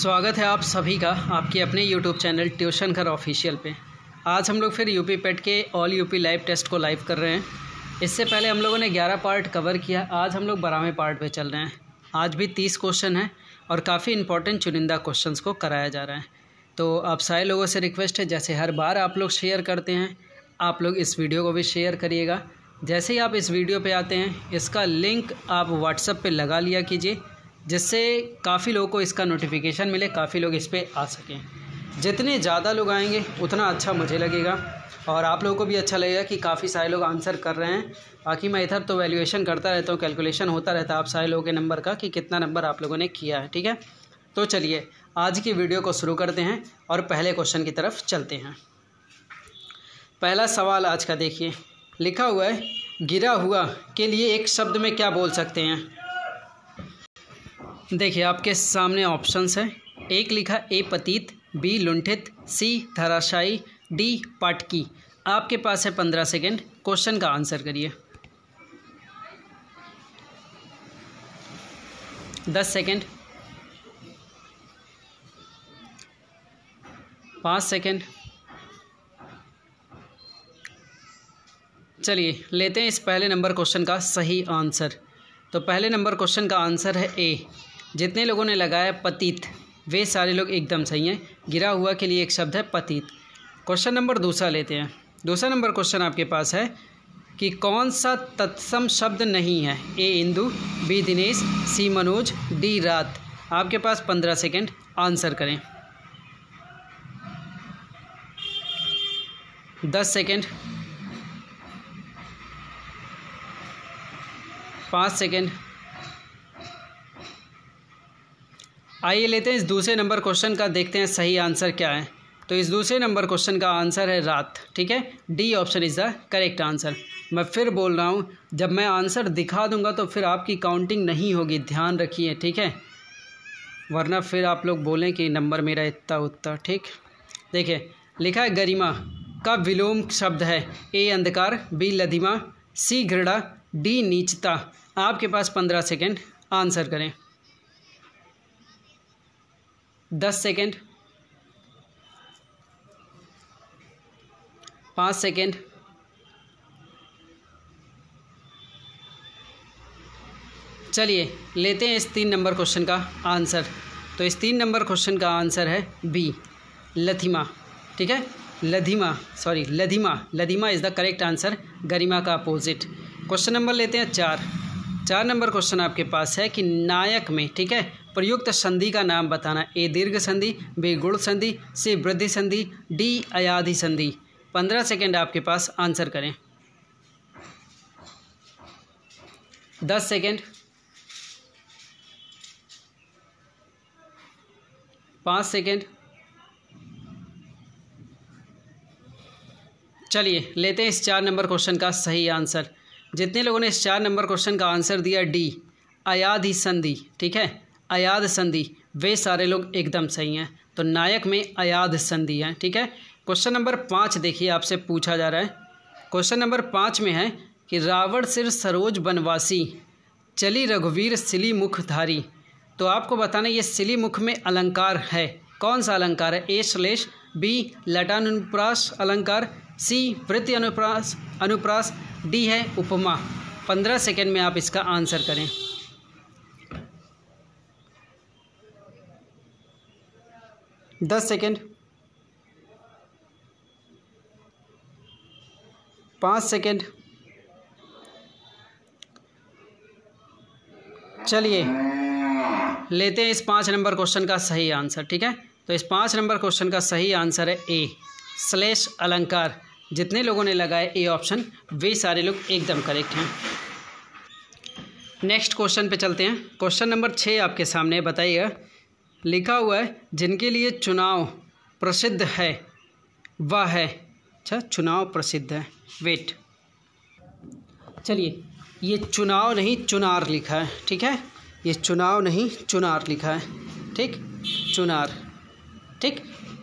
स्वागत है आप सभी का आपके अपने यूट्यूब चैनल ट्यूशन घर ऑफिशियल पे। आज हम लोग फिर यूपी पेट के ऑल यूपी लाइव टेस्ट को लाइव कर रहे हैं। इससे पहले हम लोगों ने 11 पार्ट कवर किया। आज हम लोग 12वें पार्ट पे चल रहे हैं। आज भी 30 क्वेश्चन हैं और काफ़ी इंपॉर्टेंट चुनिंदा क्वेश्चंस को कराया जा रहा है। तो आप सारे लोगों से रिक्वेस्ट है, जैसे हर बार आप लोग शेयर करते हैं, आप लोग इस वीडियो को भी शेयर करिएगा। जैसे ही आप इस वीडियो पे आते हैं, इसका लिंक आप व्हाट्सएप पे लगा लिया कीजिए, जिससे काफ़ी लोगों को इसका नोटिफिकेशन मिले, काफ़ी लोग इस पर आ सकें। जितने ज़्यादा लोग आएंगे उतना अच्छा मुझे लगेगा और आप लोगों को भी अच्छा लगेगा कि काफ़ी सारे लोग आंसर कर रहे हैं। बाकी मैं इधर तो वैल्यूएशन करता रहता हूँ, कैलकुलेशन होता रहता है आप सारे लोगों के नंबर का कि कितना नंबर आप लोगों ने किया है। ठीक है, तो चलिए आज की वीडियो को शुरू करते हैं और पहले क्वेश्चन की तरफ चलते हैं। पहला सवाल आज का देखिए, लिखा हुआ है गिरा हुआ के लिए एक शब्द में क्या बोल सकते हैं। देखिए आपके सामने ऑप्शंस हैं। एक लिखा ए पतित, बी लुंठित, सी धराशायी, डी पाटकी। आपके पास है 15 सेकेंड, क्वेश्चन का आंसर करिए। 10 सेकेंड, 5 सेकेंड। चलिए लेते हैं इस पहले नंबर क्वेश्चन का सही आंसर। तो पहले नंबर क्वेश्चन का आंसर है ए। जितने लोगों ने लगाया पतित वे सारे लोग एकदम सही हैं। गिरा हुआ के लिए एक शब्द है पतित। क्वेश्चन नंबर दूसरा लेते हैं। दूसरा नंबर क्वेश्चन आपके पास है कि कौन सा तत्सम शब्द नहीं है। ए इंदु, बी दिनेश, सी मनोज, डी रात। आपके पास 15 सेकेंड, आंसर करें। 10 सेकेंड, 5 सेकेंड। आइए लेते हैं इस दूसरे नंबर क्वेश्चन का, देखते हैं सही आंसर क्या है। तो इस दूसरे नंबर क्वेश्चन का आंसर है रात। ठीक है, D option is the correct answer. मैं फिर बोल रहा हूँ, जब मैं आंसर दिखा दूंगा तो फिर आपकी काउंटिंग नहीं होगी, ध्यान रखिए। ठीक है, वरना फिर आप लोग बोलें कि नंबर मेरा इतना उतना। ठीक, देखिए लिखा है गरिमा का विलोम शब्द है। ए अंधकार, बी लधिमा, सी घृणा, डी नीचता। आपके पास 15 सेकेंड, आंसर करें। 10 सेकेंड, 5 सेकेंड। चलिए लेते हैं इस 3 नंबर क्वेश्चन का आंसर। तो इस 3 नंबर क्वेश्चन का आंसर है बी लथिमा। ठीक है, लधिमा लधिमा इज़ द करेक्ट आंसर, गरिमा का अपोजिट। क्वेश्चन नंबर लेते हैं 4 नंबर क्वेश्चन आपके पास है कि नायक में, ठीक है, प्रयुक्त संधि का नाम बताना। ए दीर्घ संधि, बी गुण संधि, सी वृद्धि संधि, डी अयाधि संधि। 15 सेकेंड आपके पास, आंसर करें। 10 सेकेंड, 5 सेकेंड। चलिए लेते हैं इस 4 नंबर क्वेश्चन का सही आंसर। जितने लोगों ने इस 4 नंबर क्वेश्चन का आंसर दिया डी अयाधि संधि, ठीक है, अयाध संधि, वे सारे लोग एकदम सही हैं। तो नायक में अयाध संधि है। ठीक है, क्वेश्चन नंबर 5 देखिए आपसे पूछा जा रहा है। क्वेश्चन नंबर 5 में है कि रावण सिर सरोज बनवासी, चली रघुवीर सिली मुखधारी। तो आपको बताना ये सिली मुख में अलंकार है, कौन सा अलंकार है। ए श्लेष, बी लटानुप्रास अलंकार, सी वृत्ति अनुप्रास, डी है उपमा। 15 सेकेंड में आप इसका आंसर करें। 10 सेकेंड, 5 सेकेंड। चलिए लेते हैं इस 5 नंबर क्वेश्चन का सही आंसर। ठीक है, तो इस 5 नंबर क्वेश्चन का सही आंसर है ए श्लेष अलंकार। जितने लोगों ने लगाए ए ऑप्शन वे सारे लोग एकदम करेक्ट हैं। नेक्स्ट क्वेश्चन पे चलते हैं। क्वेश्चन नंबर 6 आपके सामने, बताइएगा। लिखा हुआ है जिनके लिए चुनाव प्रसिद्ध है वह है। अच्छा, चुनाव प्रसिद्ध है, वेट, चलिए ये चुनाव नहीं चुनार लिखा है। ठीक है, ये चुनाव नहीं चुनार लिखा है। ठीक, चुनार। ठीक,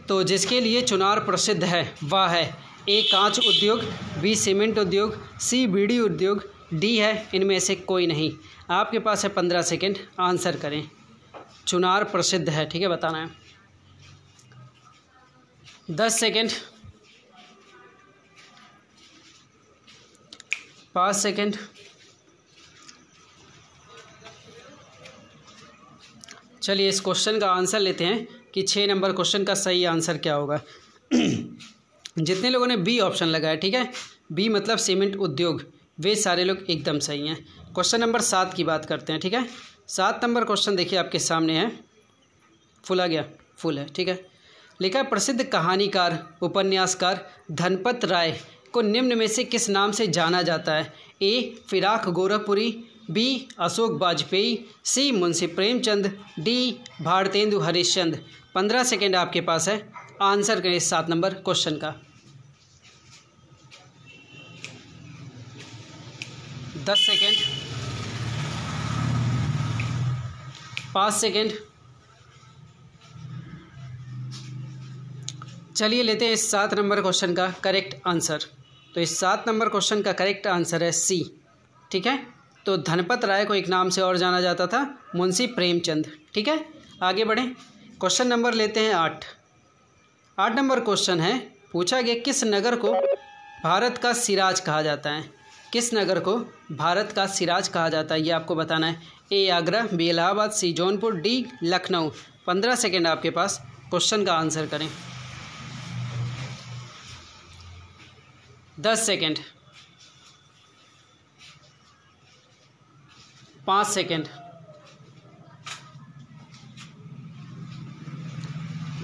तो जिसके लिए चुनार प्रसिद्ध है वह है ए कांच उद्योग, बी सीमेंट उद्योग, सी बीड़ी उद्योग, डी है इनमें से कोई नहीं। आपके पास है 15 सेकेंड, आंसर करें। चुनार प्रसिद्ध है, ठीक है, बताना है। 10 सेकेंड, 5 सेकेंड, चलिए इस क्वेश्चन का आंसर लेते हैं कि 6 नंबर क्वेश्चन का सही आंसर क्या होगा। जितने लोगों ने बी ऑप्शन लगाया, ठीक है, बी मतलब सीमेंट उद्योग, वे सारे लोग एकदम सही हैं। क्वेश्चन नंबर 7 की बात करते हैं, ठीक है। 7 नंबर क्वेश्चन देखिए आपके सामने है, फुल आ गया, फुल है, ठीक है। लिखा, प्रसिद्ध कहानीकार उपन्यासकार धनपत राय को निम्न में से किस नाम से जाना जाता है? ए फिराक गोरखपुरी, बी अशोक वाजपेयी, सी मुंशी प्रेमचंद, डी भारतेंदु हरिश्चंद्र। 15 सेकेंड आपके पास है, आंसर करें इस 7 नंबर क्वेश्चन का। 10 सेकेंड, 5 सेकेंड, चलिए लेते हैं इस 7 नंबर क्वेश्चन का करेक्ट आंसर। तो इस 7 नंबर क्वेश्चन का करेक्ट आंसर है सी, ठीक है। तो धनपत राय को एक नाम से और जाना जाता था, मुंशी प्रेमचंद, ठीक है। आगे बढ़ें, क्वेश्चन नंबर लेते हैं 8। 8 नंबर क्वेश्चन है, पूछा गया किस नगर को भारत का सिराज कहा जाता है? किस नगर को भारत का सिराज कहा जाता है, ये आपको बताना है। ए आगरा, बी इलाहाबाद, सी जौनपुर, डी लखनऊ। 15 सेकेंड आपके पास, क्वेश्चन का आंसर करें। 10 सेकेंड, 5 सेकेंड,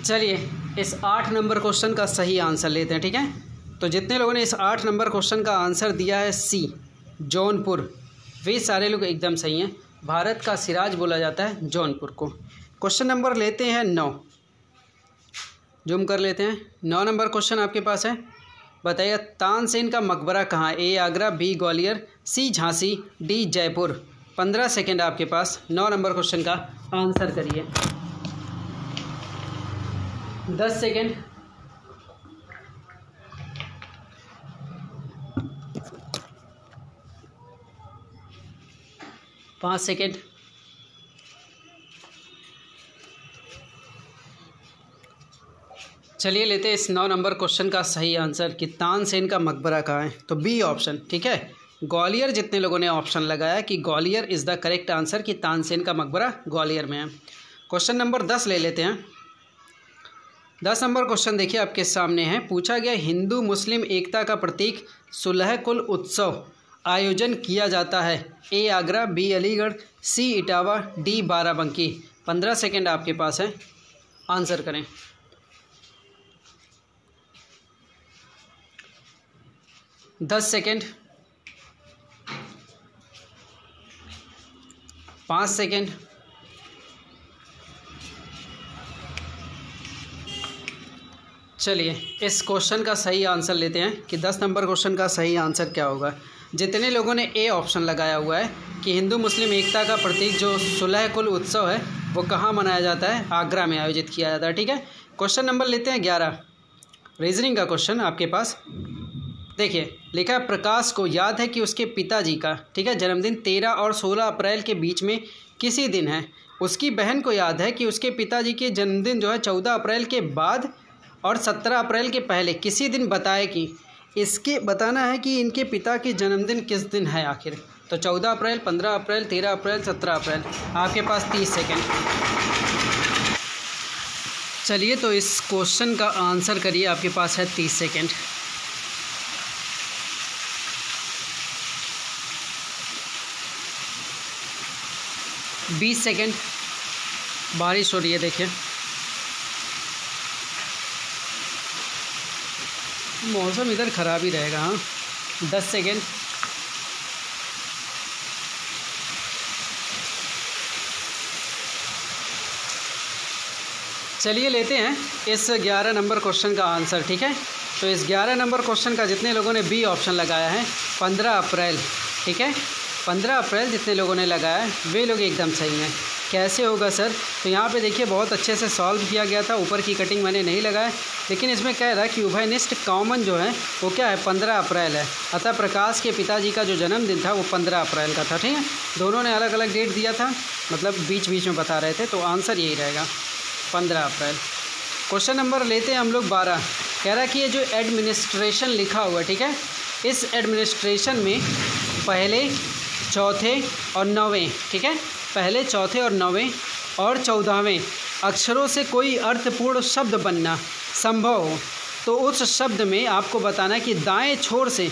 चलिए इस 8 नंबर क्वेश्चन का सही आंसर लेते हैं, ठीक है। तो जितने लोगों ने इस 8 नंबर क्वेश्चन का आंसर दिया है सी जौनपुर, वे सारे लोग एकदम सही हैं। भारत का सिराज बोला जाता है जौनपुर को। क्वेश्चन नंबर लेते हैं 9, जूम कर लेते हैं। 9 नंबर क्वेश्चन आपके पास है, बताइए तानसेन का मकबरा कहाँ? ए आगरा, बी ग्वालियर, सी झांसी, डी जयपुर। 15 सेकेंड आपके पास, 9 नंबर क्वेश्चन का आंसर करिए। 10 सेकेंड, 5 सेकेंड, चलिए लेते हैं इस 9 नंबर क्वेश्चन का सही आंसर कि तानसेन का मकबरा कहाँ है। तो बी ऑप्शन, ठीक है, ग्वालियर। जितने लोगों ने ऑप्शन लगाया कि Gwalior is the correct answer कि तानसेन का मकबरा ग्वालियर में है। क्वेश्चन नंबर 10 ले लेते हैं। 10 नंबर क्वेश्चन देखिए आपके सामने है, पूछा गया हिंदू मुस्लिम एकता का प्रतीक सुलह कुल उत्सव आयोजन किया जाता है? ए आगरा, बी अलीगढ़, सी इटावा, डी बाराबंकी। 15 सेकेंड आपके पास है, आंसर करें। 10 सेकेंड, 5 सेकेंड, चलिए इस क्वेश्चन का सही आंसर लेते हैं कि 10 नंबर क्वेश्चन का सही आंसर क्या होगा। जितने लोगों ने ए ऑप्शन लगाया हुआ है कि हिंदू मुस्लिम एकता का प्रतीक जो सुलह कुल उत्सव है वो कहाँ मनाया जाता है? आगरा में आयोजित किया जाता है, ठीक है। क्वेश्चन नंबर लेते हैं 11, रीजनिंग का क्वेश्चन आपके पास। देखिए लिखा है, प्रकाश को याद है कि उसके पिताजी का, ठीक है, जन्मदिन 13 और 16 अप्रैल के बीच में किसी दिन है। उसकी बहन को याद है कि उसके पिताजी के जन्मदिन जो है 14 अप्रैल के बाद और 17 अप्रैल के पहले किसी दिन बताए कि इसके बताना है कि इनके पिता के जन्मदिन किस दिन है आखिर। तो 14 अप्रैल, 15 अप्रैल, 13 अप्रैल, 17 अप्रैल। आपके पास 30 सेकेंड। चलिए तो इस क्वेश्चन का आंसर करिए, आपके पास है 30 सेकेंड। बीस सेकेंड, बारिश हो रही है देखिए, मौसम इधर ख़राब ही रहेगा। हाँ, 10 सेकेंड, चलिए लेते हैं इस 11 नंबर क्वेश्चन का आंसर, ठीक है। तो इस 11 नंबर क्वेश्चन का जितने लोगों ने बी ऑप्शन लगाया है 15 अप्रैल, ठीक है, 15 अप्रैल जितने लोगों ने लगाया है वे लोग एकदम सही हैं। कैसे होगा सर? तो यहाँ पे देखिए बहुत अच्छे से सॉल्व किया गया था, ऊपर की कटिंग मैंने नहीं लगाया, लेकिन इसमें कह रहा है कि उभयनिष्ठ कॉमन जो है वो क्या है? 15 अप्रैल है। अतः प्रकाश के पिताजी का जो जन्मदिन था वो 15 अप्रैल का था, ठीक है। दोनों ने अलग अलग डेट दिया था, मतलब बीच बीच में बता रहे थे, तो आंसर यही रहेगा 15 अप्रैल। क्वेश्चन नंबर लेते हैं हम लोग 12। कह रहा है कि ये जो एडमिनिस्ट्रेशन लिखा हुआ है, ठीक है, इस एडमिनिस्ट्रेशन में पहले, चौथे और नौवें, ठीक है, पहले, चौथे और नौवें और 14वें अक्षरों से कोई अर्थपूर्ण शब्द बनना संभव हो, तो उस शब्द में आपको बताना है कि दाएं छोर से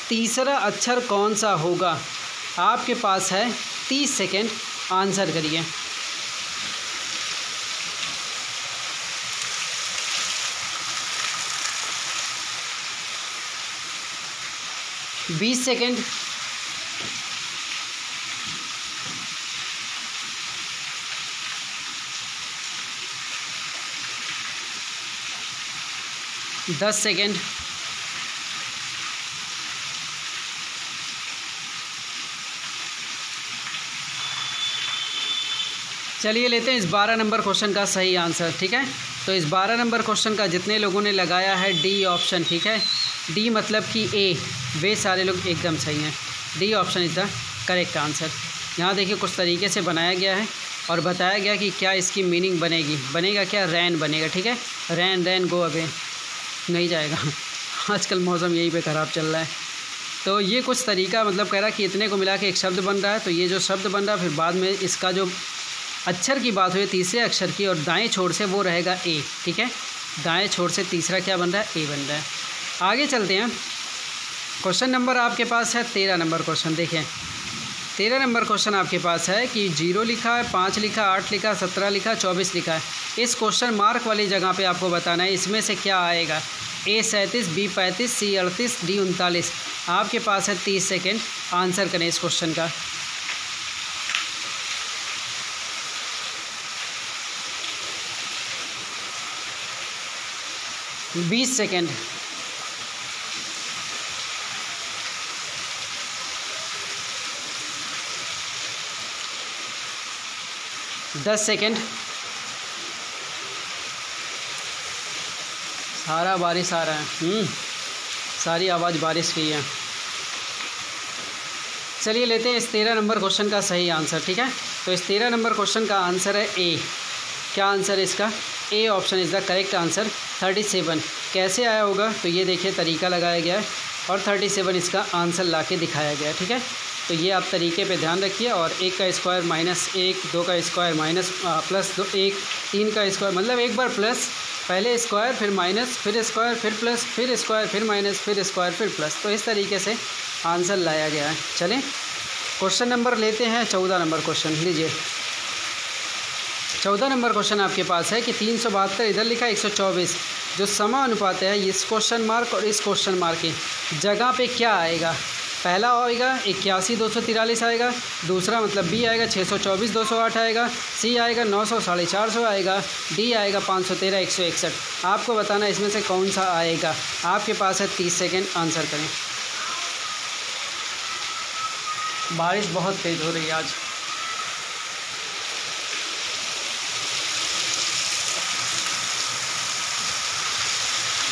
तीसरा अक्षर कौन सा होगा। आपके पास है 30 सेकेंड, आंसर करिए। बीस सेकेंड, 10 सेकेंड, चलिए लेते हैं इस 12 नंबर क्वेश्चन का सही आंसर, ठीक है। तो इस 12 नंबर क्वेश्चन का जितने लोगों ने लगाया है डी ऑप्शन, ठीक है, डी मतलब कि ए, वे सारे लोग एकदम सही हैं। D option is the correct answer. यहाँ देखिए कुछ तरीके से बनाया गया है और बताया गया कि क्या इसकी मीनिंग बनेगी। बनेगा क्या, रैन बनेगा, ठीक है, रैन रैन गो अवे, नहीं जाएगा। आजकल मौसम यही पे ख़राब चल रहा है। तो ये कुछ तरीका मतलब कह रहा है कि इतने को मिला के एक शब्द बन रहा है, तो ये जो शब्द बन रहा है फिर बाद में इसका जो अक्षर की बात हुई तीसरे अक्षर की और दाएं छोर से, वो रहेगा ए, ठीक है, दाएं छोर से तीसरा क्या बन रहा है, ए बन रहा है। आगे चलते हैं। क्वेश्चन नंबर आपके पास है 13 नंबर क्वेश्चन। देखें 13 नंबर क्वेश्चन आपके पास है कि 0 लिखा है, 5 लिखा, 8 लिखा, 17 लिखा, 24 लिखा है। इस क्वेश्चन मार्क वाली जगह पे आपको बताना है इसमें से क्या आएगा। ए 37, बी 35, सी 38, डी 39। आपके पास है 30 सेकेंड, आंसर करें इस क्वेश्चन का। बीस सेकेंड, 10 सेकेंड, सारा बारिश आ रहा है, सारी आवाज़ बारिश की है। चलिए लेते हैं इस 13 नंबर क्वेश्चन का सही आंसर, ठीक है। तो इस 13 नंबर क्वेश्चन का आंसर है ए। क्या आंसर है इसका, A option is the correct answer. 37 कैसे आया होगा, तो ये देखिए तरीका लगाया गया है और 37 इसका आंसर ला के दिखाया गया है, ठीक है। तो ये आप तरीके पे ध्यान रखिए। और 1 का स्क्वायर माइनस 1, 2 का स्क्वायर माइनस प्लस 2, 1, 3 का स्क्वायर, मतलब एक बार प्लस, पहले स्क्वायर फिर माइनस फिर स्क्वायर फिर प्लस फिर स्क्वायर फिर माइनस फिर स्क्वायर फिर प्लस। तो इस तरीके से आंसर लाया गया है। चलें क्वेश्चन नंबर लेते हैं 14 नंबर क्वेश्चन। लीजिए 14 नंबर क्वेश्चन आपके पास है कि 372 इधर लिखा है, 124 जो समानुपात है इस क्वेश्चन मार्क और इस क्वेश्चन मार्क की जगह पे क्या आएगा। पहला आएगा 81 243 आएगा, दूसरा मतलब बी आएगा 624 208 आएगा, सी आएगा 900 450 आएगा, डी आएगा 513 161। आपको बताना इसमें से कौन सा आएगा। आपके पास है 30 सेकेंड, आंसर करें। बारिश बहुत तेज़ हो रही है आज।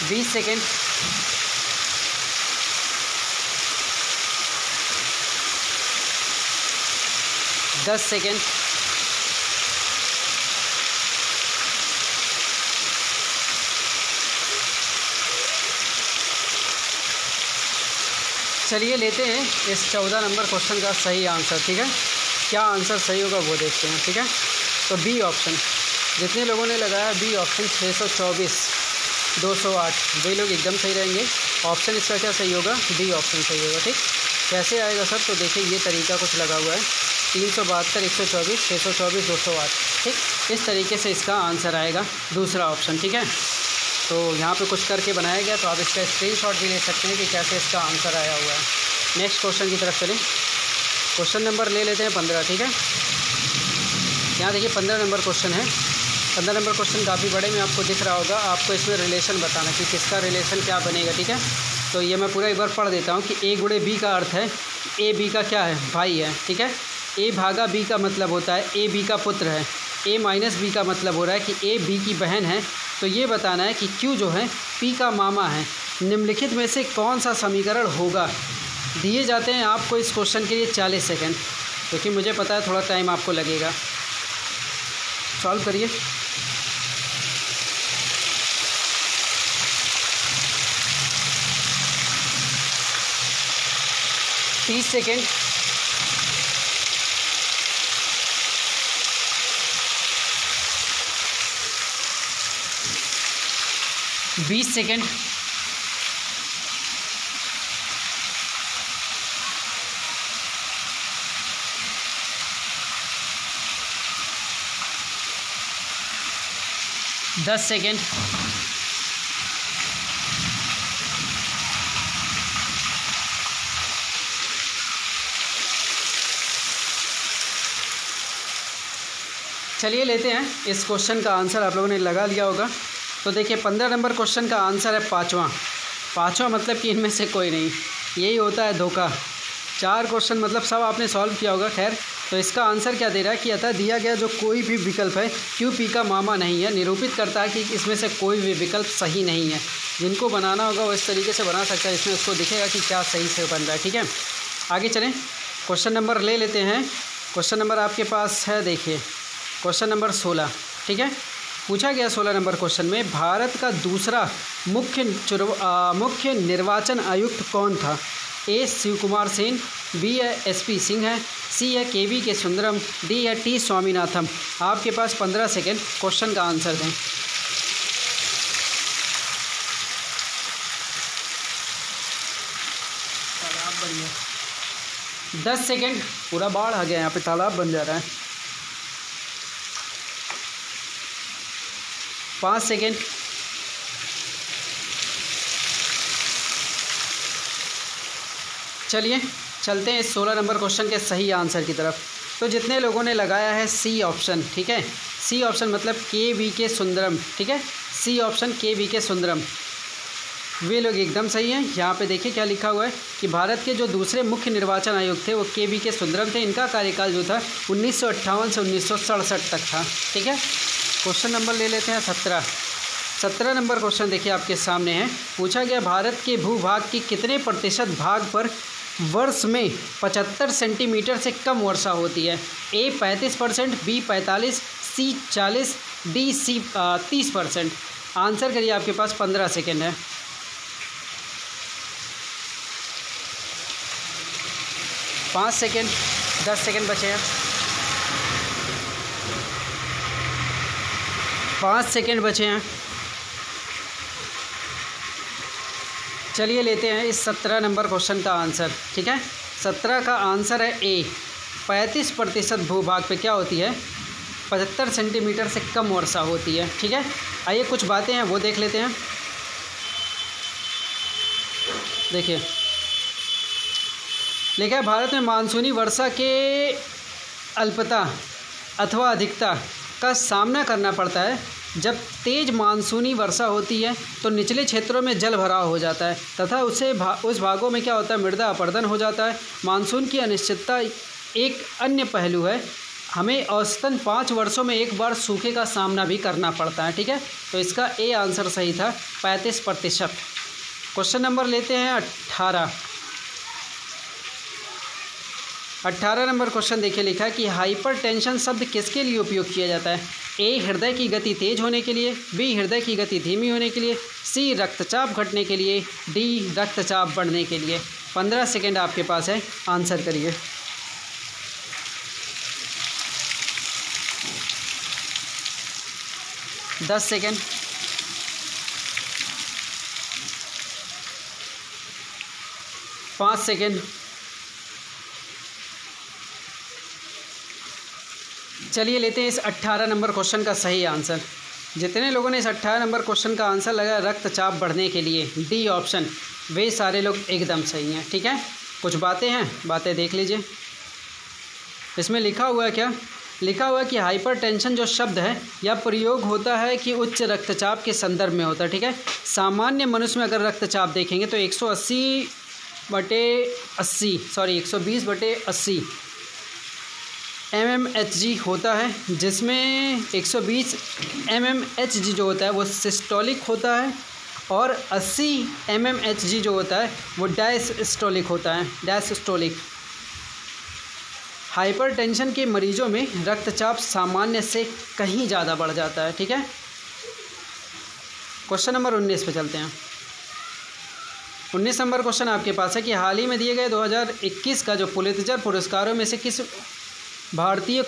बीस सेकेंड, 10 सेकेंड, 'चलिए लेते हैं इस 14 नंबर क्वेश्चन का सही आंसर, ठीक है। क्या आंसर सही होगा वो देखते हैं, ठीक है। तो बी ऑप्शन, जितने लोगों ने लगाया बी ऑप्शन 624 208, वे लोग एकदम सही रहेंगे। ऑप्शन इसका क्या सही होगा, डी ऑप्शन सही होगा, ठीक। कैसे आएगा सर, तो देखिए ये तरीका कुछ लगा हुआ है, 372 124 624 208, ठीक। इस तरीके से इसका आंसर आएगा दूसरा ऑप्शन, ठीक है। तो यहाँ पे कुछ करके बनाया गया, तो आप इसका स्क्रीनशॉट भी ले सकते हैं कि कैसे इसका आंसर आया हुआ है। नेक्स्ट क्वेश्चन की तरफ चलें। क्वेश्चन नंबर ले लेते हैं 15, ठीक है। यहाँ देखिए 15 नंबर क्वेश्चन है। 15 नंबर क्वेश्चन काफ़ी बड़े में आपको दिख रहा होगा। आपको इसमें रिलेशन बताना कि किसका रिलेशन क्या बनेगा, ठीक है। तो ये मैं पूरा एक बार पढ़ देता हूँ कि ए गुणे बी का अर्थ है, ए बी का क्या है, भाई है, ठीक है। ए भागा बी का मतलब होता है ए बी का पुत्र है। ए माइनस बी का मतलब हो रहा है कि ए बी की बहन है। तो ये बताना है कि क्यू जो है पी का मामा है। निम्नलिखित में से कौन सा समीकरण होगा। दिए जाते हैं आपको इस क्वेश्चन के लिए 40 सेकंड। क्योंकि मुझे पता है थोड़ा टाइम आपको लगेगा। सॉल्व करिए। तीस सेकेंड। 20 सेकेंड। 10 सेकेंड। 'चलिए लेते हैं इस क्वेश्चन का आंसर। आप लोगों ने लगा लिया होगा। तो देखिए 15 नंबर क्वेश्चन का आंसर है पाँचवा मतलब कि इनमें से कोई नहीं, यही होता है धोखा। 4 क्वेश्चन मतलब सब आपने सॉल्व किया होगा। खैर, तो इसका आंसर क्या दे रहा है कि अतः दिया गया जो कोई भी विकल्प है QP का मामा नहीं है, निरूपित करता है कि इसमें से कोई भी विकल्प सही नहीं है। जिनको बनाना होगा वो इस तरीके से बना सकता है, इसमें उसको दिखेगा कि क्या सही से बन रहा है। ठीक है, आगे चलें। क्वेश्चन नंबर ले लेते हैं। क्वेश्चन नंबर आपके पास है, देखिए क्वेश्चन नंबर 16। ठीक है, पूछा गया 16 नंबर क्वेश्चन में भारत का दूसरा मुख्य निर्वाचन आयुक्त कौन था? A शिव कुमार सेन, B है SP सिंह है, C है KV के सुंदरम, D है T स्वामीनाथन। आपके पास 15 सेकेंड क्वेश्चन का आंसर दें। तालाब बन गया। 10 सेकेंड। पूरा बाढ़ आ गया, यहाँ पे तालाब बन जा रहा है। 5 सेकेंड। 'चलिए चलते हैं इस 16 नंबर क्वेश्चन के सही आंसर की तरफ। तो जितने लोगों ने लगाया है C ऑप्शन, ठीक है, C ऑप्शन मतलब KV के सुंदरम, ठीक है, C ऑप्शन KV के सुंदरम, वे लोग एकदम सही हैं। यहाँ पे देखिए क्या लिखा हुआ है कि भारत के जो दूसरे मुख्य निर्वाचन आयुक्त थे वो KV के सुंदरम थे। इनका कार्यकाल जो था 1958 से 1967 तक था। ठीक है, क्वेश्चन नंबर ले लेते हैं 17 नंबर क्वेश्चन देखिए आपके सामने है। पूछा गया भारत के भूभाग के कितने प्रतिशत भाग पर वर्ष में 75 सेंटीमीटर से कम वर्षा होती है? A 35%, B 45%, C 40%, D 30%। Answer करिए, आपके पास 15 सेकेंड है। पाँच सेकेंड। 10 सेकेंड बचे हैं। 5 सेकेंड बचे हैं। चलिए लेते हैं इस 17 नंबर क्वेश्चन का आंसर। ठीक है, 17 का आंसर है A 35% भूभाग पे क्या होती है? 75 सेंटीमीटर से कम वर्षा होती है। ठीक है, आइए कुछ बातें हैं वो देख लेते हैं। देखिए लिखा है भारत में मानसूनी वर्षा के अल्पता अथवा अधिकता का सामना करना पड़ता है। जब तेज़ मानसूनी वर्षा होती है तो निचले क्षेत्रों में जल भराव हो जाता है तथा उस भागों में क्या होता है, मृदा अपरदन हो जाता है। मानसून की अनिश्चितता एक अन्य पहलू है। हमें औसतन 5 वर्षों में एक बार सूखे का सामना भी करना पड़ता है। ठीक है, तो इसका A आंसर सही था, 35%। क्वेश्चन नंबर लेते हैं 18 नंबर क्वेश्चन देखिए लिखा है कि हाइपरटेंशन शब्द किसके लिए उपयोग किया जाता है? A हृदय की गति तेज होने के लिए, B हृदय की गति धीमी होने के लिए, C रक्तचाप घटने के लिए, D रक्तचाप बढ़ने के लिए। 15 सेकेंड आपके पास है, आंसर करिए। दस सेकेंड। 5 सेकेंड। चलिए लेते हैं इस 18 नंबर क्वेश्चन का सही आंसर। जितने लोगों ने इस 18 नंबर क्वेश्चन का आंसर लगाया रक्तचाप बढ़ने के लिए, D ऑप्शन, वे सारे लोग एकदम सही हैं। ठीक है, कुछ बातें हैं, बातें देख लीजिए। इसमें लिखा हुआ है क्या? लिखा हुआ है कि हाइपरटेंशन जो शब्द है यह प्रयोग होता है कि उच्च रक्तचाप के संदर्भ में होता है। ठीक है, सामान्य मनुष्य में अगर रक्तचाप देखेंगे तो 120/80 mmHg होता है, जिसमें 120 mmHg जो होता है वो सिस्टोलिक होता है और 80 mmHg जो होता है वो डायस्टोलिक होता है। डायस्टोलिक हाइपरटेंशन के मरीजों में रक्तचाप सामान्य से कहीं ज़्यादा बढ़ जाता है। ठीक है, क्वेश्चन नंबर 19 पे चलते हैं। 19 नंबर क्वेश्चन आपके पास है कि हाल ही में दिए गए 2021 का जो पुलित्जर पुरस्कारों में से किस भारतीय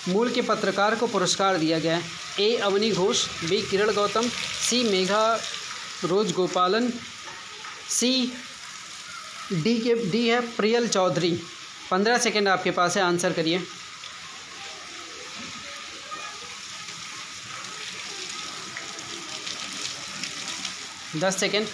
मूल के पत्रकार को पुरस्कार दिया गया है? ए अवनी घोष, बी किरण गौतम, सी मेघा रोज गोपालन, सी डी है प्रियल चौधरी। 15 सेकेंड आपके पास है, आंसर करिए। दस सेकेंड।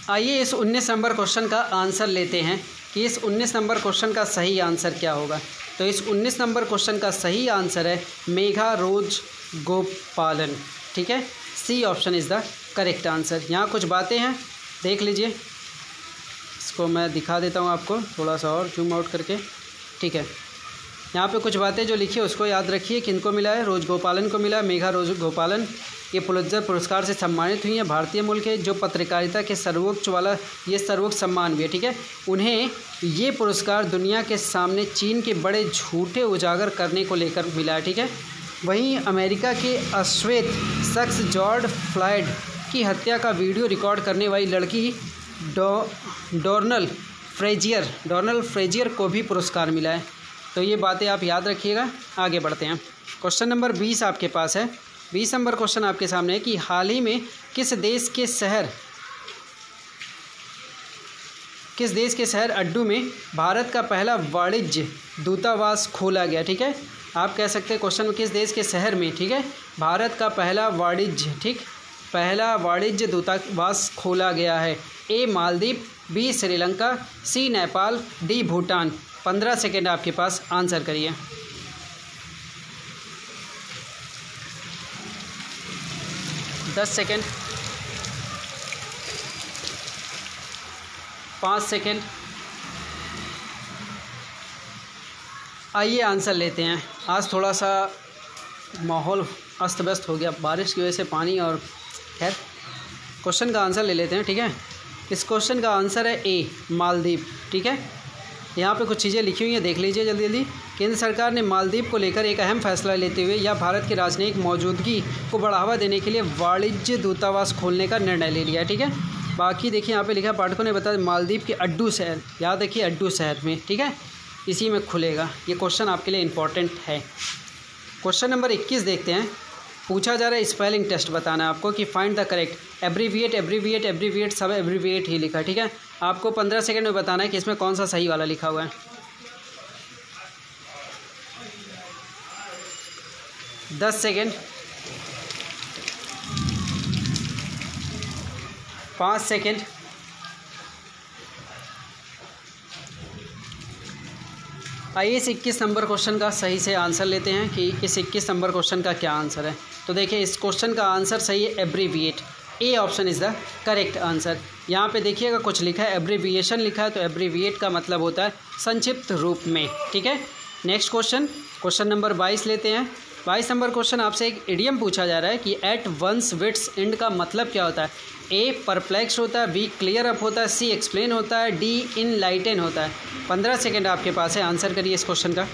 आइए इस 19 नंबर क्वेश्चन का आंसर लेते हैं कि इस 19 नंबर क्वेश्चन का सही आंसर क्या होगा। तो इस 19 नंबर क्वेश्चन का सही आंसर है मेघा रोज गोपालन। ठीक है, C option is the correct answer. यहाँ कुछ बातें हैं, देख लीजिए। इसको मैं दिखा देता हूँ आपको थोड़ा सा और जूम आउट करके। ठीक है, यहाँ पे कुछ बातें जो लिखी है उसको याद रखिए। किनको मिला है? रोज गोपालन को मिला है। मेघा रोज गोपालन ये पुलित्जर पुरस्कार से सम्मानित हुई हैं। भारतीय मूल के जो पत्रकारिता के सर्वोच्च वाला ये सर्वोच्च सम्मान भी है। ठीक है, उन्हें ये पुरस्कार दुनिया के सामने चीन के बड़े झूठे उजागर करने को लेकर मिला है। ठीक है, वहीं अमेरिका के अश्वेत शख्स जॉर्ज फ्लॉयड की हत्या का वीडियो रिकॉर्ड करने वाली लड़की डोर्नल फ्रेजियर को भी पुरस्कार मिला है। तो ये बातें आप याद रखिएगा। आगे बढ़ते हैं। क्वेश्चन नंबर 20 आपके पास है। 20 नंबर क्वेश्चन आपके सामने है कि हाल ही में किस देश के शहर अड्डू में भारत का पहला वाणिज्य दूतावास खोला गया। ठीक है, आप कह सकते हैं क्वेश्चन किस देश के शहर में, ठीक है, भारत का पहला वाणिज्य दूतावास खोला गया है। ए मालदीव, बी श्रीलंका, सी नेपाल, डी भूटान। 15 सेकेंड आपके पास, आंसर करिए। दस सेकेंड, 5 सेकेंड। आइए आंसर लेते हैं। आज थोड़ा सा माहौल अस्त व्यस्त हो गया बारिश की वजह से, पानी और खैर क्वेश्चन का आंसर ले लेते हैं। ठीक है, इस क्वेश्चन का आंसर है ए मालदीव। ठीक है, यहाँ पे कुछ चीज़ें लिखी हुई हैं, देख लीजिए जल्दी जल्दी। केंद्र सरकार ने मालदीव को लेकर एक अहम फैसला लेते हुए या भारत की राजनयिक मौजूदगी को बढ़ावा देने के लिए वाणिज्य दूतावास खोलने का निर्णय ले लिया है। ठीक है, बाकी देखिए यहाँ पे लिखा, पाठकों ने बताया मालदीव के अड्डू शहर, याद रखिए अड्डू शहर में, ठीक है, इसी में खुलेगा। ये क्वेश्चन आपके लिए इंपॉर्टेंट है। क्वेश्चन नंबर 21 देखते हैं। पूछा जा रहा है स्पेलिंग टेस्ट बताना है आपको कि फाइंड द करेक्ट। एब्रीविएट सब एब्रीविएट ही लिखा है। ठीक है, आपको 15 सेकंड में बताना है कि इसमें कौन सा सही वाला लिखा हुआ है। 10 सेकंड, 5 सेकंड। आइए इस 21 नंबर क्वेश्चन का सही से आंसर लेते हैं कि इस 21 नंबर क्वेश्चन का क्या आंसर है। तो देखिए इस क्वेश्चन का आंसर सही है abbreviate. A option is the correct answer. यहाँ पे देखिएगा कुछ लिखा है, एब्रीविएशन लिखा है, तो एब्रीविएट का मतलब होता है संक्षिप्त रूप में। ठीक है, नेक्स्ट क्वेश्चन नंबर 22 लेते हैं। 22 नंबर क्वेश्चन आपसे एक इडियम पूछा जा रहा है कि एट वंस विट्स एंड का मतलब क्या होता है। ए परप्लेक्स होता है, बी क्लियर अप होता है, सी एक्सप्लेन होता है, डी इनलाइटन होता है। 15 सेकेंड आपके पास है, आंसर करिए इस क्वेश्चन का।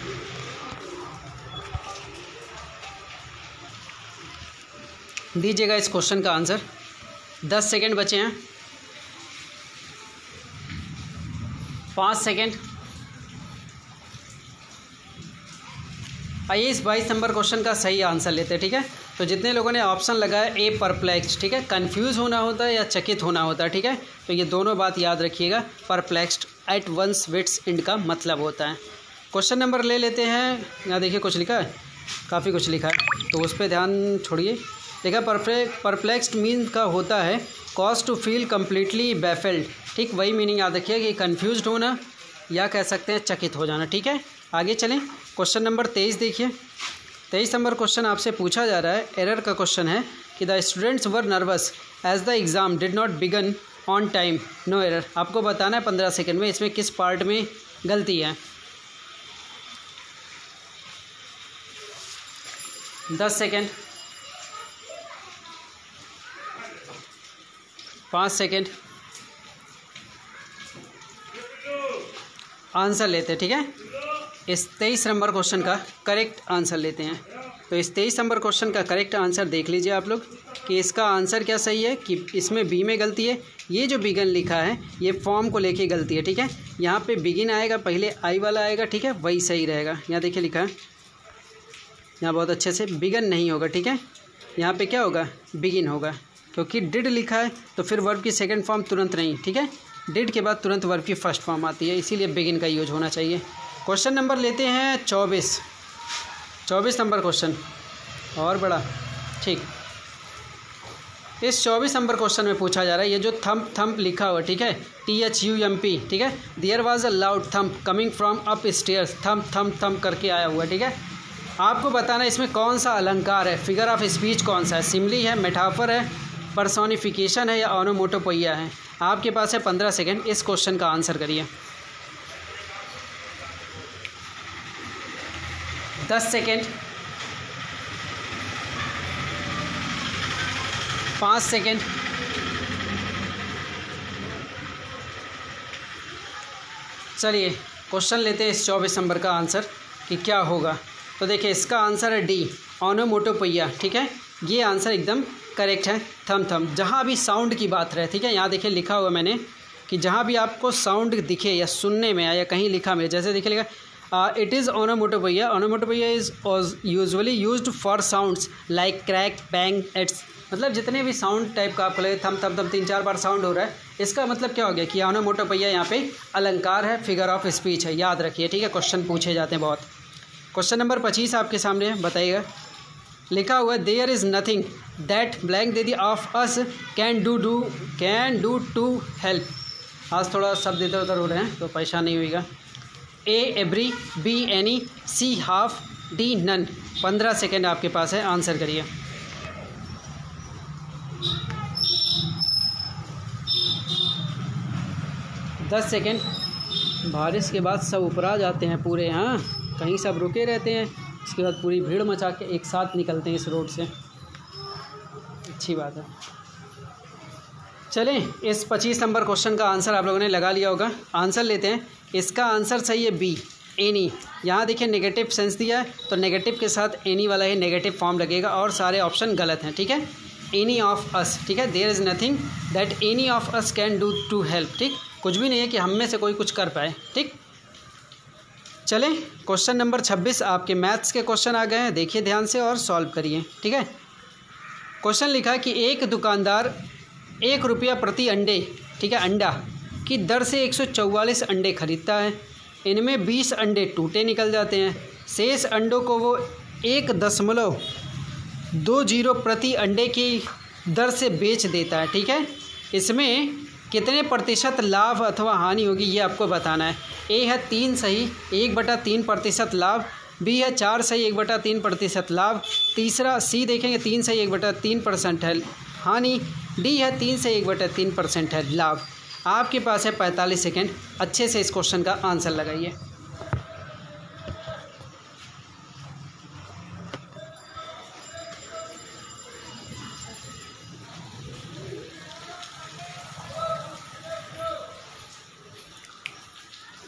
दीजिएगा इस क्वेश्चन का आंसर। 10 सेकेंड बचे हैं, 5 सेकेंड। आइए इस 22 नंबर क्वेश्चन का सही आंसर लेते हैं। ठीक है, तो जितने लोगों ने ऑप्शन लगाया ए परप्लेक्स्ड, ठीक है, कंफ्यूज होना होता है या चकित होना होता है। ठीक है, तो ये दोनों बात याद रखिएगा। Perplexed at one's wit's end का मतलब होता है। क्वेश्चन नंबर ले लेते हैं। यहाँ देखिए कुछ लिखा है, काफ़ी कुछ लिखा है, तो उस पर ध्यान छोड़िए। देखा, परप्लेक्स्ड मीन का होता है cause to feel completely baffled. ठीक, वही मीनिंग याद रखिए कि कन्फ्यूज होना या कह सकते हैं चकित हो जाना। ठीक है, आगे चलें। क्वेश्चन नंबर 23 देखिए। 23 नंबर क्वेश्चन आपसे पूछा जा रहा है, एरर का क्वेश्चन है कि the students were nervous as the exam did not begin on time, no error. आपको बताना है 15 सेकेंड में इसमें किस पार्ट में गलती है। 10 सेकेंड, 5 सेकेंड। आंसर लेते हैं, ठीक है। इस 23 नंबर क्वेश्चन का करेक्ट आंसर लेते हैं। तो इस 23 नंबर क्वेश्चन का करेक्ट आंसर देख लीजिए आप लोग कि इसका आंसर क्या सही है कि इसमें बी में गलती है। ये जो बिगिन लिखा है ये फॉर्म को लेके गलती है, ठीक है। यहाँ पे बिगिन आएगा, पहले आई वाला आएगा, ठीक है, वही सही रहेगा। यहाँ देखिए लिखा है, यहाँ बहुत अच्छे से बिगिन नहीं होगा, ठीक है। यहाँ पे क्या होगा, बिगिन होगा, क्योंकि डिड लिखा है तो फिर वर्ब की सेकंड फॉर्म तुरंत नहीं, ठीक है। डिड के बाद तुरंत वर्ब की फर्स्ट फॉर्म आती है, इसीलिए बिगिन का यूज होना चाहिए। क्वेश्चन नंबर लेते हैं 24 नंबर क्वेश्चन, और बड़ा, ठीक। इस 24 नंबर क्वेश्चन में पूछा जा रहा है, ये जो थंप लिखा हुआ, ठीक है, THUMP, ठीक है। There was a loud thump coming from upstairs, thump करके आया हुआ, ठीक है। आपको बताना इसमें कौन सा अलंकार है, फिगर ऑफ स्पीच कौन सा है, सिमली है, मेटाफर है, पर्सोनिफिकेशन है या ओनोमोटोपोइया है। आपके पास है 15 सेकेंड, इस क्वेश्चन का आंसर करिए। 10 सेकेंड, 5 सेकेंड, चलिए क्वेश्चन लेते हैं इस 24 नंबर का आंसर कि क्या होगा। तो देखिए इसका आंसर है डी, ओनोमोटोपोइया, ठीक है। ये आंसर एकदम करेक्ट है। थम जहाँ भी साउंड की बात रहे, ठीक है, यहाँ देखिए लिखा हुआ मैंने कि जहाँ भी आपको साउंड दिखे या सुनने में या कहीं लिखा मिले, जैसे देखिए लिखा it is onomatopoeia. Onomatopoeia is usually used for sounds like crack, bang, etc, मतलब जितने भी साउंड टाइप का आपको लगे, थम 3-4 बार साउंड हो रहा है, इसका मतलब क्या हो गया कि ओनोमोटोपोइया यहाँ पे अलंकार है, फिगर ऑफ स्पीच है, याद रखिए, ठीक है। क्वेश्चन पूछे जाते हैं बहुत। क्वेश्चन नंबर 25 आपके सामने है, बताइएगा। लिखा हुआ है there is nothing that blank दे दी of us can do to help. आज थोड़ा शब्द इधर उधर हो रहे हैं तो परेशान नहीं होइएगा। A every, B any, C half, D none. 15 second आपके पास है, आंसर करिए। दस सेकेंड। बारिश के बाद सब ऊपर आ जाते हैं पूरे, यहाँ कहीं सब रुके रहते हैं, उसके बाद पूरी भीड़ मचा के एक साथ निकलते हैं इस रोड से, अच्छी बात है। चलें, इस 25 नंबर क्वेश्चन का आंसर आप लोगों ने लगा लिया होगा। आंसर लेते हैं। इसका आंसर सही है बी, एनी। यहाँ देखिए नेगेटिव सेंस दिया है तो नेगेटिव के साथ एनी वाला ही नेगेटिव फॉर्म लगेगा और सारे ऑप्शन गलत हैं, ठीक है। एनी ऑफ अस, ठीक है, there is nothing that any of us can do to help, ठीक। कुछ भी नहीं है कि हम में से कोई कुछ कर पाए, ठीक। चलें, क्वेश्चन नंबर 26 आपके मैथ्स के क्वेश्चन आ गए हैं, देखिए ध्यान से और सॉल्व करिए, ठीक है। क्वेश्चन लिखा है कि एक दुकानदार 1 रुपया प्रति अंडे, ठीक है, अंडा की दर से 144 अंडे खरीदता है। इनमें 20 अंडे टूटे निकल जाते हैं। शेष अंडों को वो 1.20 प्रति अंडे की दर से बेच देता है, ठीक है। इसमें कितने प्रतिशत लाभ अथवा हानि होगी ये आपको बताना है। ए है 3 सही 1/3% लाभ, बी है 4 सही 1/3% लाभ, तीसरा सी देखेंगे 3 सही 1/3% है हानि, डी है 3 से 1/3% है लाभ। आपके पास है 45 सेकेंड, अच्छे से इस क्वेश्चन का आंसर लगाइए।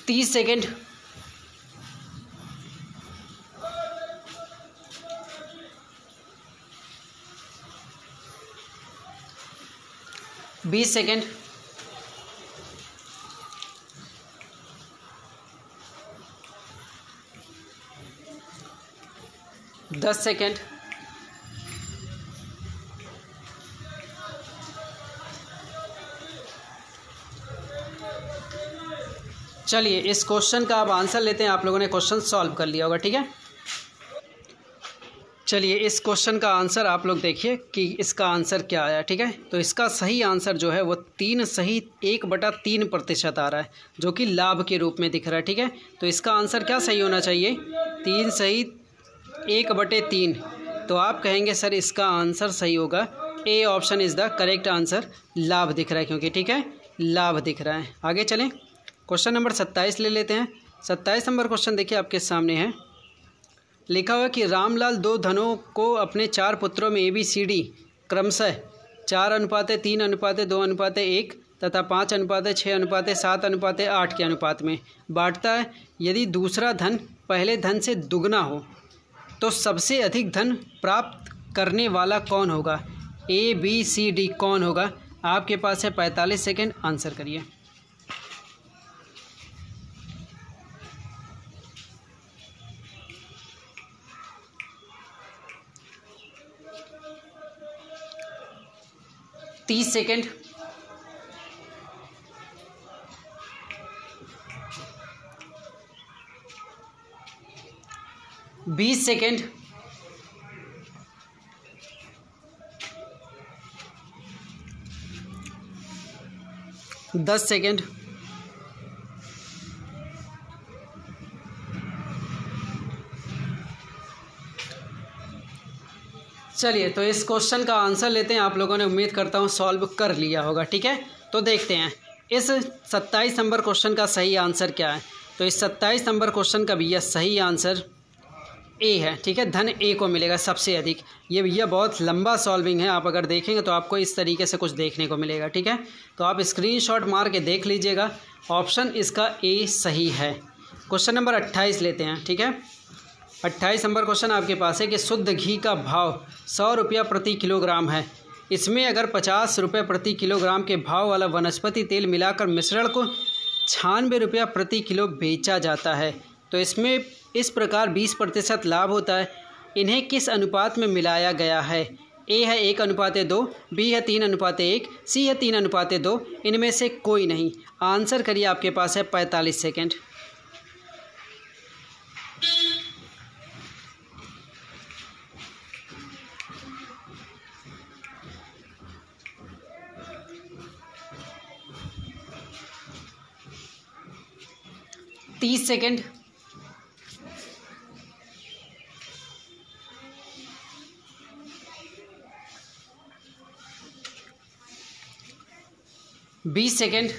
तीस सेकेंड, 20 सेकेंड, 10 सेकेंड, चलिए इस क्वेश्चन का आप आंसर लेते हैं। आप लोगों ने क्वेश्चन सॉल्व कर लिया होगा, ठीक है। चलिए इस क्वेश्चन का आंसर आप लोग देखिए कि इसका आंसर क्या आया, ठीक है। तो इसका सही आंसर जो है वो 3 सही 1/3% आ रहा है, जो कि लाभ के रूप में दिख रहा है, ठीक है। तो इसका आंसर क्या सही होना चाहिए, 3 सही 1/3। तो आप कहेंगे सर इसका आंसर सही होगा A option is the correct answer, लाभ दिख रहा है क्योंकि, ठीक है, लाभ दिख रहा है। आगे चलें, क्वेश्चन नंबर 27 ले लेते हैं। 27 नंबर क्वेश्चन देखिए आपके सामने है। लिखा हुआ कि रामलाल 2 धनों को अपने 4 पुत्रों में ABCD क्रमशः 4:3:2:1 तथा 5:6:7:8 के अनुपात में बांटता है। यदि दूसरा धन पहले धन से दुगना हो तो सबसे अधिक धन प्राप्त करने वाला कौन होगा? A, B, C, D कौन होगा? आपके पास है 45 सेकेंड, आंसर करिए। तीस सेकेंड, 20 सेकेंड, 10 सेकेंड, चलिए तो इस क्वेश्चन का आंसर लेते हैं। आप लोगों ने उम्मीद करता हूँ सॉल्व कर लिया होगा। ठीक है, तो देखते हैं इस 27 नंबर क्वेश्चन का सही आंसर क्या है। तो इस 27 नंबर क्वेश्चन का भैया सही आंसर ए है। ठीक है, धन ए को मिलेगा सबसे अधिक। ये भैया बहुत लंबा सॉल्विंग है, आप अगर देखेंगे तो आपको इस तरीके से कुछ देखने को मिलेगा। ठीक है, तो आप स्क्रीनशॉट मार के देख लीजिएगा, ऑप्शन इसका ए सही है। क्वेश्चन नंबर 28 लेते हैं। ठीक है, 28 नंबर क्वेश्चन आपके पास है कि शुद्ध घी का भाव 100 रुपया प्रति किलोग्राम है। इसमें अगर 50 रुपये प्रति किलोग्राम के भाव वाला वनस्पति तेल मिलाकर मिश्रण को 96 रुपया प्रति किलो बेचा जाता है तो इसमें इस प्रकार 20% लाभ होता है। इन्हें किस अनुपात में मिलाया गया है? ए है 1:2, बी है 3:1, सी है 3:2, इनमें से कोई नहीं। आंसर करिए, आपके पास है 45 सेकेंड। तीस सेकेंड, 20 सेकेंड,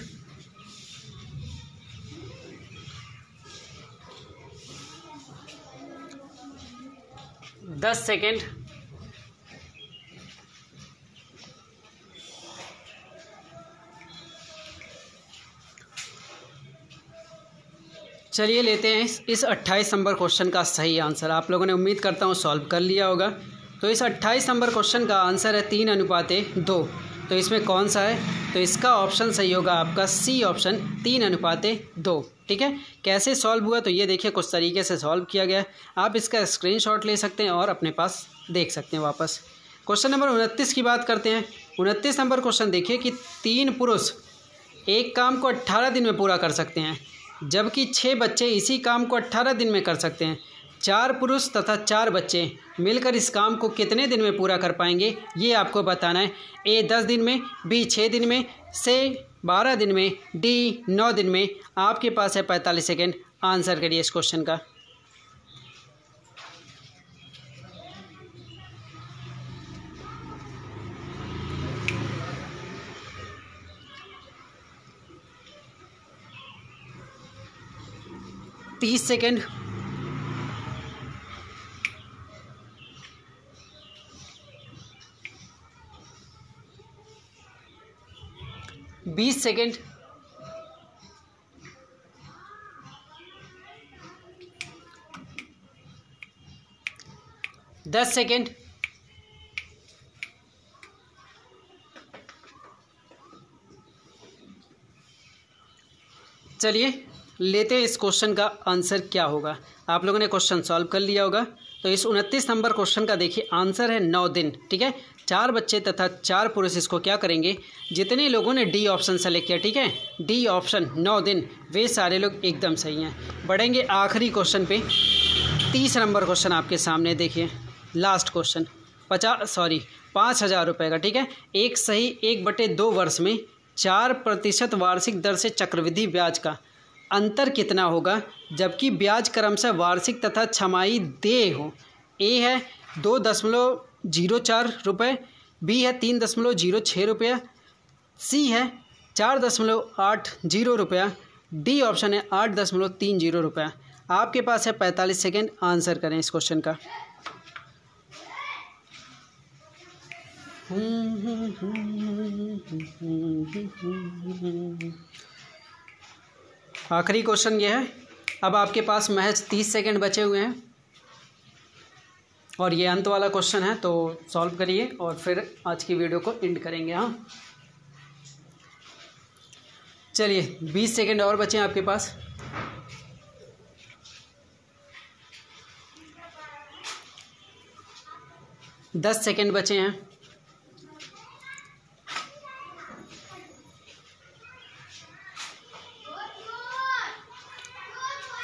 10 सेकेंड, 'चलिए लेते हैं इस 28 नंबर क्वेश्चन का सही आंसर। आप लोगों ने उम्मीद करता हूँ सॉल्व कर लिया होगा। तो इस 28 नंबर क्वेश्चन का आंसर है 3:2। तो इसमें कौन सा है? तो इसका ऑप्शन सही होगा आपका सी ऑप्शन, 3:2। ठीक है, कैसे सॉल्व हुआ तो ये देखिए, कुछ तरीके से सॉल्व किया गया। आप इसका स्क्रीनशॉट ले सकते हैं और अपने पास देख सकते हैं वापस। क्वेश्चन नंबर 29 की बात करते हैं। 29 नंबर क्वेश्चन देखिए कि 3 पुरुष एक काम को 18 दिन में पूरा कर सकते हैं, जबकि 6 बच्चे इसी काम को 18 दिन में कर सकते हैं। 4 पुरुष तथा 4 बच्चे मिलकर इस काम को कितने दिन में पूरा कर पाएंगे, ये आपको बताना है। ए 10 दिन में, बी 6 दिन में, सी 12 दिन में, डी 9 दिन में। आपके पास है 45 सेकेंड, आंसर करिए इस क्वेश्चन का। तीस सेकेंड, 20 सेकेंड, 10 सेकेंड, 'चलिए लेते हैं इस क्वेश्चन का आंसर क्या होगा। आप लोगों ने क्वेश्चन सॉल्व कर लिया होगा। तो इस 29 नंबर क्वेश्चन का देखिए आंसर है 9 दिन। ठीक है, 4 बच्चे तथा 4 पुरुष इसको क्या करेंगे, जितने लोगों ने डी ऑप्शन सेलेक्ट किया, ठीक है, डी ऑप्शन 9 दिन, वे सारे लोग एकदम सही हैं। बढ़ेंगे आखिरी क्वेश्चन पे। 30 नंबर क्वेश्चन आपके सामने देखिए, लास्ट क्वेश्चन। 5,000 रुपये का। ठीक है, एक सही 1/2 वर्ष में 4% वार्षिक दर से चक्रवृद्धि ब्याज का अंतर कितना होगा, जबकि ब्याज क्रमशः वार्षिक तथा छमाही देय हो? ए है 2.04 रुपये, बी है 3.06 रुपया, सी है 4.80 रुपया, डी ऑप्शन है 8.30 रुपया। आपके पास है 45 सेकेंड, आंसर करें इस क्वेश्चन का। आखिरी क्वेश्चन ये है। अब आपके पास महज 30 सेकंड बचे हुए हैं और ये अंत वाला क्वेश्चन है, तो सॉल्व करिए और फिर आज की वीडियो को एंड करेंगे। हाँ चलिए, 20 सेकंड और बचे हैं आपके पास। दस सेकंड बचे हैं।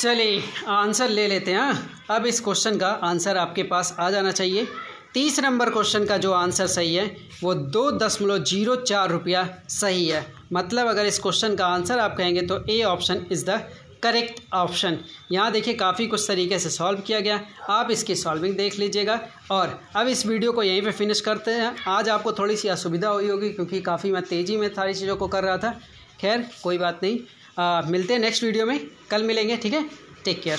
चलिए आंसर ले लेते हैं। अब इस क्वेश्चन का आंसर आपके पास आ जाना चाहिए। 30 नंबर क्वेश्चन का जो आंसर सही है वो 2.04 रुपया सही है। मतलब अगर इस क्वेश्चन का आंसर आप कहेंगे तो A option is the correct option. यहाँ देखिए काफ़ी कुछ तरीके से सॉल्व किया गया, आप इसकी सॉल्विंग देख लीजिएगा। और अब इस वीडियो को यहीं पे फिनिश करते हैं। आज आपको थोड़ी सी असुविधा हुई होगी क्योंकि काफ़ी मैं तेज़ी में सारी चीज़ों को कर रहा था। खैर कोई बात नहीं, मिलते हैं नेक्स्ट वीडियो में, कल मिलेंगे। ठीक है, टेक केयर।